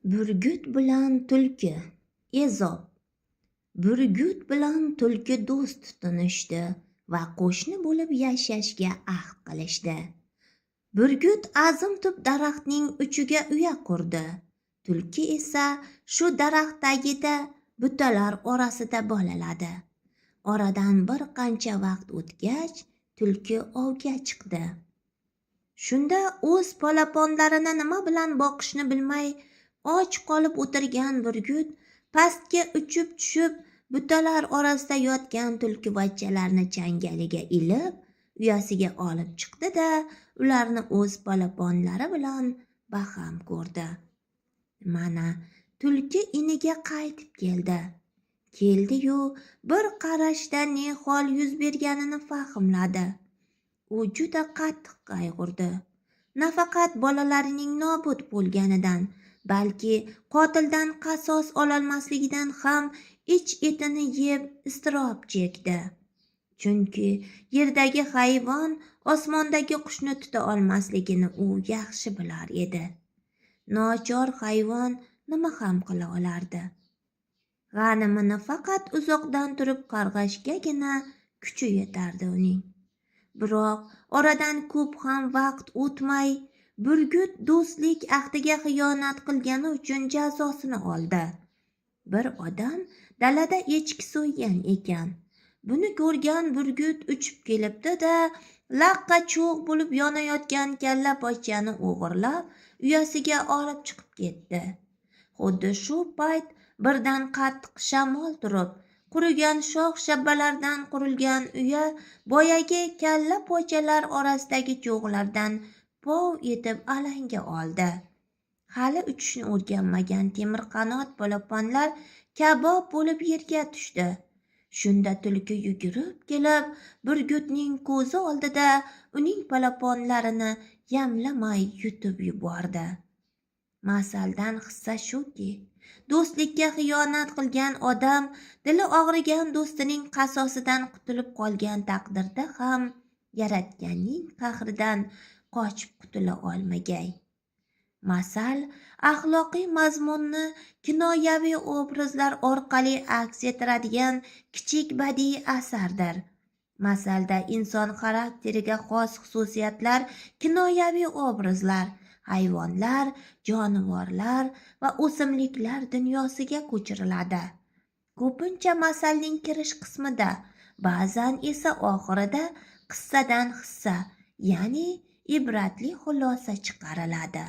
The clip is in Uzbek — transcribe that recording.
Burgut bilan tulki. Ezop. Burgut bilan tulki do'st tutinishdi va qo'shni bo'lib yashashga ahd qilishdi. Burgut azim tub daraxtning uchiga uya qurdi. Tulki esa shu daraxt tagida butalar orasida bolaladi. Oradan bir qancha vaqt o'tgach, tulki ovga chiqdi. Shunda o'z polaponlarini nima bilan boqishni bilmay och qolib o'tirgan burgut pastga uchib tushib, butalar orasida yotgan tulkivachchalarni changaliga ilib, uyasiga olib chiqdi-da, ularni o'z polaponlari bilan baham ko'rdi. Mana tulki iniga qaytib keldi. Keldi-yu, bir qarashda ne hol yuz berganini fahmladi. U juda qattiq qayg'urdi. Nafaqat bolalarining nobud bo'lganidan, balki qotildan qasos ololmasligidan ham ich-etini yeb iztirob chekdi. Chunki yerdagi hayvon osmondagi qushni tuta olmasligini u yaxshi bilar edi. Nochor hayvon nima ham qila olardi? G'animini faqat uzoqdan turib qarg'ashgagina kuchi yetardi uning. Biroq oradan ko'p ham vaqt o'tmay, burgut do'stlik ahdiga xiyonat qilgani uchun jazosini oldi. Bir odam dalada echki so'ygan ekan. Buni ko'rgan burgut uchib kelibdi-da, laqqa cho'g' bo'lib yonayotgan kalla pochchani o'g'irlab, uyasiga olib chiqib ketdi. Xuddi shu payt birdan qattiq shamol turib, qurigan shox-shabbalardan qurilgan uya boyagi kalla pochalar orasidagi cho'g'lardan pov etib alanga oldi. Hali uchishni o'rganmagan temirqanot polaponlar kabob bo'lib yerga tushdi. Shunda tulki yugurib kelib, burgutning ko'zi oldida uning polaponlarini yamlamay yutib yubordi. Masaldan hissa shuki, do'stlikka xiyonat qilgan odam dili og'rigan do'stining qasosidan qutulib qolgan taqdirda ham Yaratganning qahridan qochib qutula olmagay. Masal axloqiy mazmunni kinoyaviy obrazlar orqali aks ettiradigan kichik badiiy asardir. Masalda inson xarakteriga xos xususiyatlar kinoyaviy obrazlar, hayvonlar, jonivorlar va o'simliklar dunyosiga ko'chiriladi. Ko'pincha masalning kirish qismida, ba'zan esa oxirida qissadan hissa, ya'ni ibratli xulosa chiqariladi.